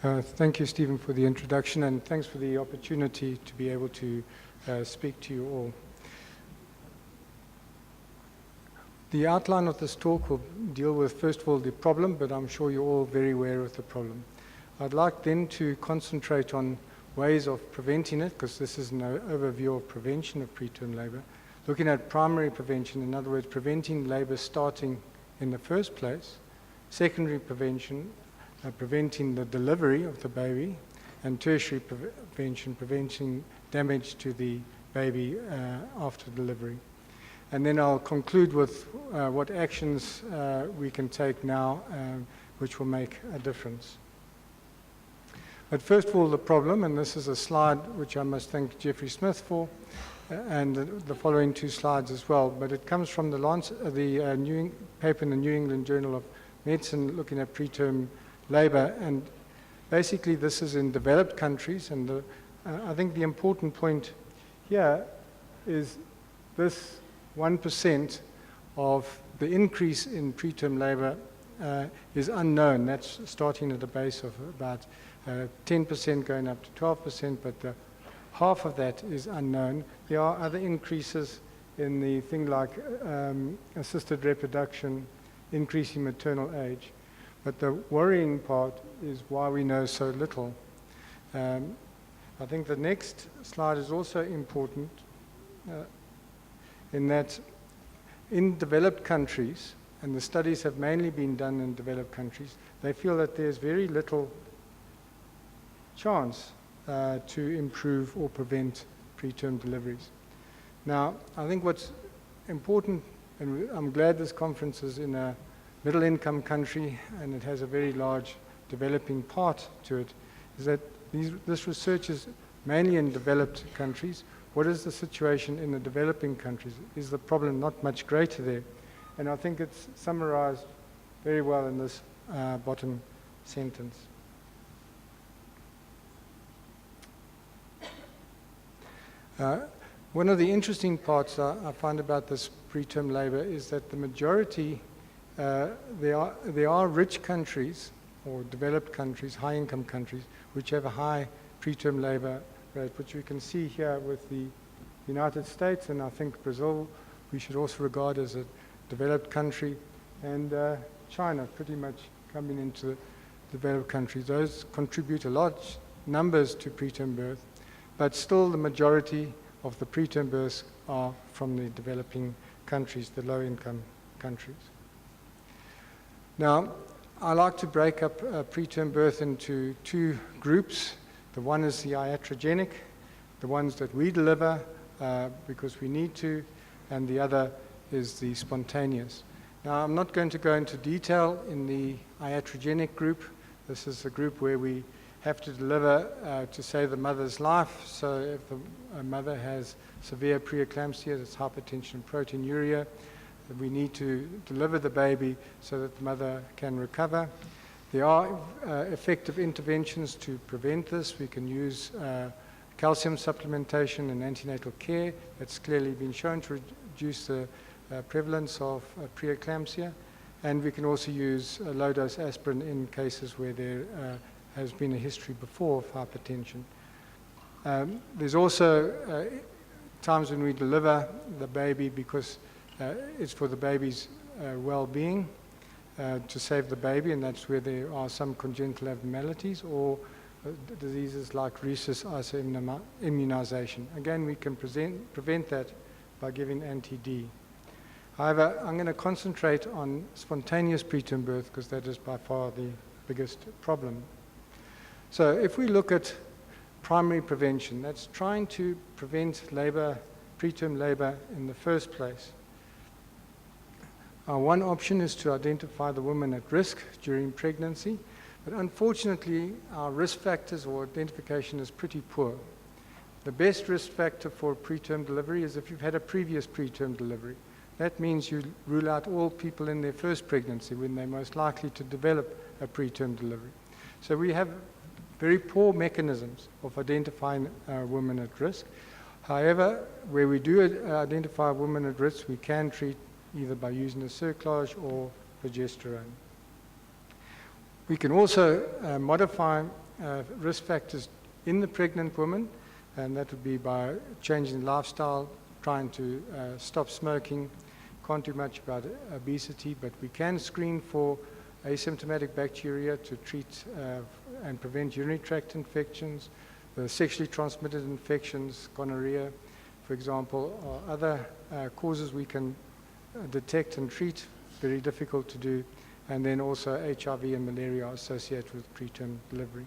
Thank you, Stephen, for the introduction, and thanks for the opportunity to be able to speak to you all. The outline of this talk will deal with, first of all, the problem, but I'm sure you're all very aware of the problem. I'd like then to concentrate on ways of preventing it, because this is an overview of prevention of preterm labor. Looking at primary prevention, in other words, preventing labor starting in the first place. Secondary prevention, preventing the delivery of the baby. And tertiary prevention, preventing damage to the baby after delivery. And then I'll conclude with what actions we can take now which will make a difference. But first of all, the problem, and this is a slide which I must thank Jeffrey Smith for, and the following two slides as well. But it comes from the paper in the New England Journal of Medicine looking at preterm labor. And basically this is in developed countries. And I think the important point here is this 1% of the increase in preterm labor is unknown. That's starting at a base of about 10% going up to 12%, but half of that is unknown. There are other increases in the thing like assisted reproduction, increasing maternal age. But the worrying part is why we know so little. I think the next slide is also important in that in developed countries, and the studies have mainly been done in developed countries, they feel that there's very little chance to improve or prevent preterm deliveries. Now, I think what's important, and I'm glad this conference is in a middle-income country and it has a very large developing part to it, is that this research is mainly in developed countries. What is the situation in the developing countries? Is the problem not much greater there? And I think it's summarized very well in this bottom sentence. One of the interesting parts I find about this preterm labor is that the majority, there are rich countries or developed countries, high-income countries, which have a high preterm labor rate, which you can see here with the United States, and I think Brazil we should also regard as a developed country, and China pretty much coming into the developed countries. Those contribute a large numbers to preterm birth, but still the majority of the preterm births are from the developing countries, the low-income countries. Now, I like to break up preterm birth into two groups. The one is the iatrogenic, the ones that we deliver because we need to, and the other is the spontaneous. Now, I'm not going to go into detail in the iatrogenic group. This is a group where we have to deliver to save the mother's life. So if the mother has severe preeclampsia, that's hypertension and proteinuria, we need to deliver the baby so that the mother can recover. There are effective interventions to prevent this. We can use calcium supplementation and antenatal care. That's clearly been shown to reduce the prevalence of preeclampsia. And we can also use low-dose aspirin in cases where there has been a history before of hypertension. There's also times when we deliver the baby because it's for the baby's well-being, to save the baby, and that's where there are some congenital abnormalities or diseases like rhesus immunization. Again, we can prevent that by giving anti-D. However, I'm going to concentrate on spontaneous preterm birth because that is by far the biggest problem. So if we look at primary prevention, that's trying to prevent labor, preterm labor in the first place. One option is to identify the woman at risk during pregnancy, but unfortunately our risk factors or identification is pretty poor. The best risk factor for preterm delivery is if you've had a previous preterm delivery. That means you rule out all people in their first pregnancy when they're most likely to develop a preterm delivery. So we have very poor mechanisms of identifying women at risk. However, where we do identify women at risk, we can treat either by using a cerclage or progesterone. We can also modify risk factors in the pregnant woman, and that would be by changing lifestyle, trying to stop smoking. Can't do much about obesity, but we can screen for asymptomatic bacteria to treat and prevent urinary tract infections, the sexually transmitted infections, gonorrhea, for example, or other causes we can detect and treat, very difficult to do, and then also HIV and malaria are associated with preterm delivery.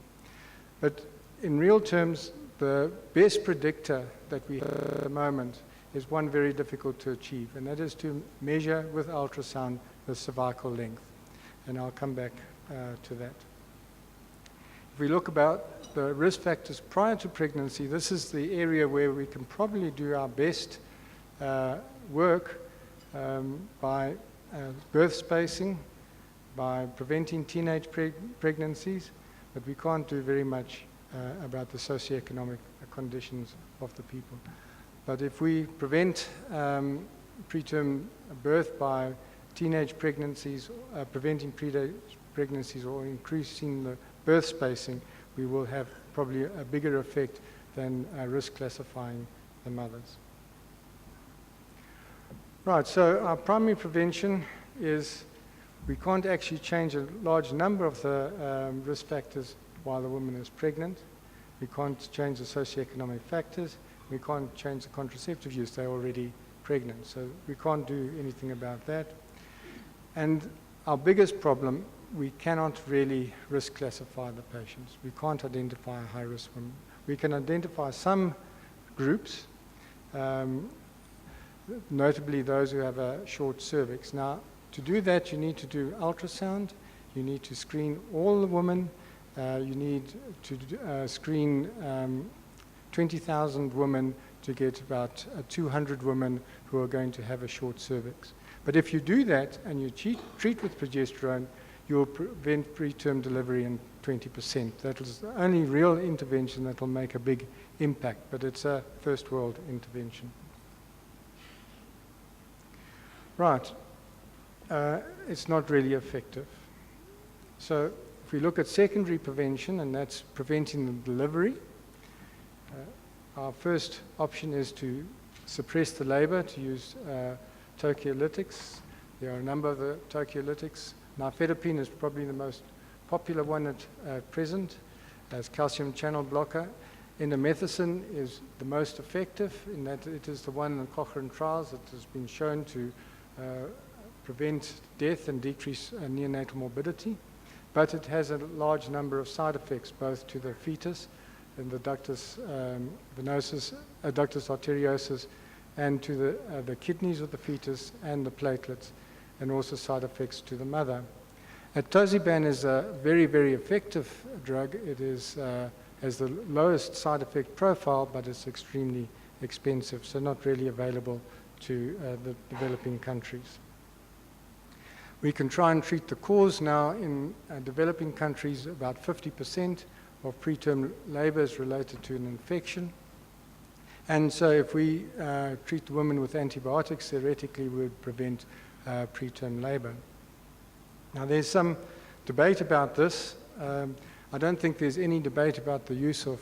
But in real terms, the best predictor that we have at the moment is one very difficult to achieve, and that is to measure with ultrasound the cervical length. And I'll come back to that. If we look about the risk factors prior to pregnancy, this is the area where we can probably do our best work by birth spacing, by preventing teenage pregnancies, but we can't do very much about the socioeconomic conditions of the people. But if we prevent preterm birth by teenage pregnancies, preventing pregnancies or increasing the birth spacing, we will have probably a bigger effect than risk classifying the mothers. Right, so our primary prevention is we can't actually change a large number of the risk factors while the woman is pregnant. We can't change the socioeconomic factors. We can't change the contraceptive use. They're already pregnant, so we can't do anything about that. And our biggest problem, we cannot really risk classify the patients. We can't identify high-risk women. We can identify some groups, notably those who have a short cervix. Now, to do that, you need to do ultrasound. You need to screen all the women. You need to screen 20,000 women to get about 200 women who are going to have a short cervix. But if you do that and you treat with progesterone, you will prevent preterm delivery in 20%. That is the only real intervention that will make a big impact, but it's a first world intervention. Right. It's not really effective. So if we look at secondary prevention, and that's preventing the delivery, our first option is to suppress the labor, to use tociolytics. There are a number of the tociolytics. Nifedipine is probably the most popular one at present as calcium channel blocker. Indomethacin is the most effective in that it is the one in the Cochrane trials that has been shown to prevent death and decrease neonatal morbidity. But it has a large number of side effects, both to the fetus and the ductus venosus, ductus arteriosus, and to the kidneys of the fetus and the platelets, and also side effects to the mother. Atosiban is a very, very effective drug. It is, has the lowest side effect profile, but it's extremely expensive, so not really available to the developing countries. We can try and treat the cause now in developing countries. About 50% of preterm labor is related to an infection. And so if we treat the woman with antibiotics, theoretically we would prevent preterm labor. Now there's some debate about this. I don't think there's any debate about the use of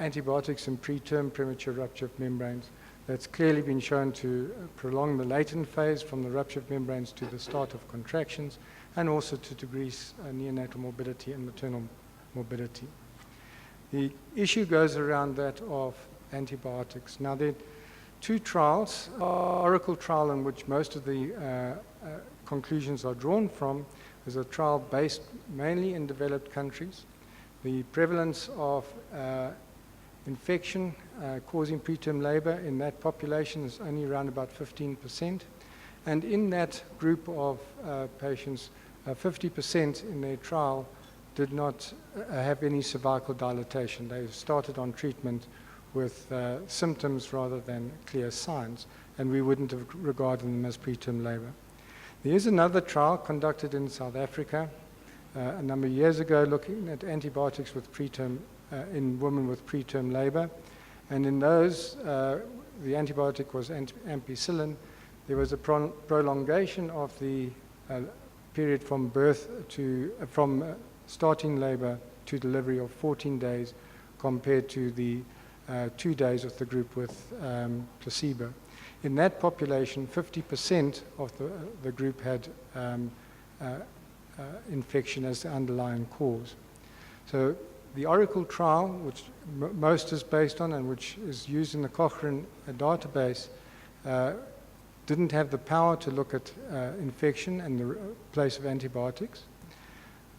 antibiotics in preterm premature rupture of membranes. That's clearly been shown to prolong the latent phase from the rupture of membranes to the start of contractions, and also to decrease neonatal morbidity and maternal morbidity. The issue goes around that of antibiotics. Now there are two trials. Oracle trial, in which most of the conclusions are drawn from, is a trial based mainly in developed countries. The prevalence of infection causing preterm labor in that population is only around about 15%. And in that group of patients, 50% in their trial did not have any cervical dilatation. They started on treatment with symptoms rather than clear signs, and we wouldn't have regarded them as preterm labor. There is another trial conducted in South Africa a number of years ago looking at antibiotics with preterm in women with preterm labor, and in those the antibiotic was ampicillin. There was a prolongation of the period from birth to, starting labor to delivery of 14 days compared to the 2 days of the group with placebo. In that population, 50% of the group had infection as the underlying cause. So the Oracle trial, which most is based on and which is used in the Cochrane database, didn't have the power to look at infection and the place of antibiotics.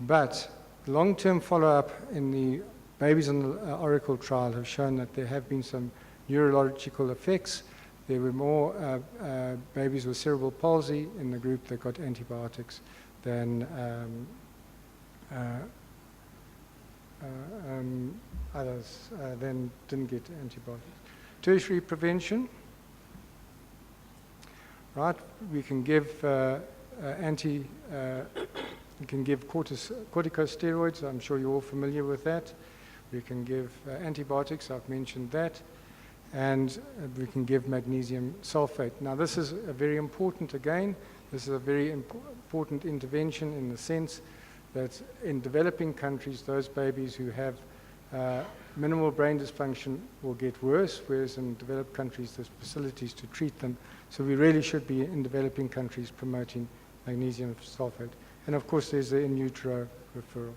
But long-term follow-up in the babies on the Oracle trial have shown that there have been some neurological effects. There were more babies with cerebral palsy in the group that got antibiotics than others then didn't get antibiotics. Tertiary prevention, right? We can give we can give corticosteroids. I'm sure you're all familiar with that. We can give antibiotics. I've mentioned that. And we can give magnesium sulfate. Now, this is a very important, again, this is a very important intervention in the sense that in developing countries, those babies who have minimal brain dysfunction will get worse, whereas in developed countries, there's facilities to treat them. So we really should be, in developing countries, promoting magnesium sulfate. And of course, there's the in utero referral.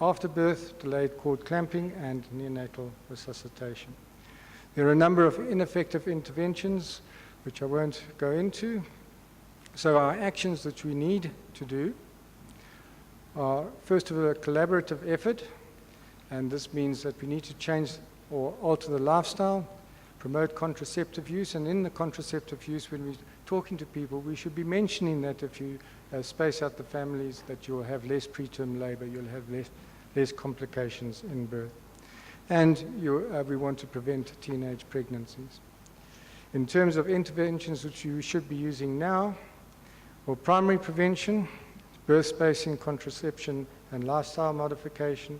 After birth, delayed cord clamping and neonatal resuscitation. There are a number of ineffective interventions, which I won't go into. So our actions that we need to do are, first of all, a collaborative effort, and this means that we need to change or alter the lifestyle, promote contraceptive use, and in the contraceptive use, when we're talking to people, we should be mentioning that if you space out the families, that you'll have less preterm labor, you'll have less complications in birth. And we want to prevent teenage pregnancies. In terms of interventions which you should be using now, well, primary prevention, birth spacing, contraception, and lifestyle modification.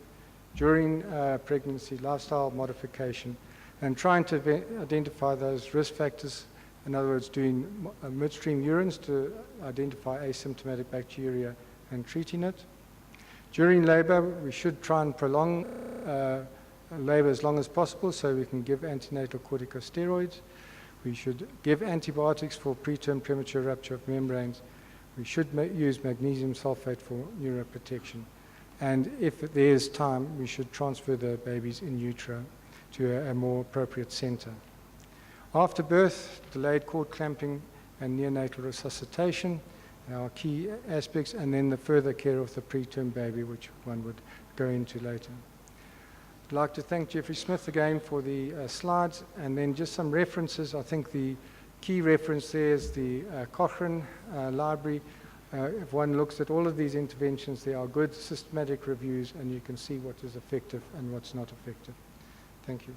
During pregnancy, lifestyle modification, and trying to identify those risk factors. In other words, doing midstream urines to identify asymptomatic bacteria and treating it. During labor, we should try and prolong labor as long as possible so we can give antenatal corticosteroids. We should give antibiotics for preterm premature rupture of membranes. We should use magnesium sulfate for neuroprotection. And if there is time, we should transfer the babies in utero to a more appropriate center. After birth, delayed cord clamping and neonatal resuscitation are our key aspects, and then the further care of the preterm baby, which one would go into later. I'd like to thank Jeffrey Smith again for the slides, and then just some references. I think the key reference there is the Cochrane library. If one looks at all of these interventions, there are good systematic reviews, and you can see what is effective and what's not effective. Thank you.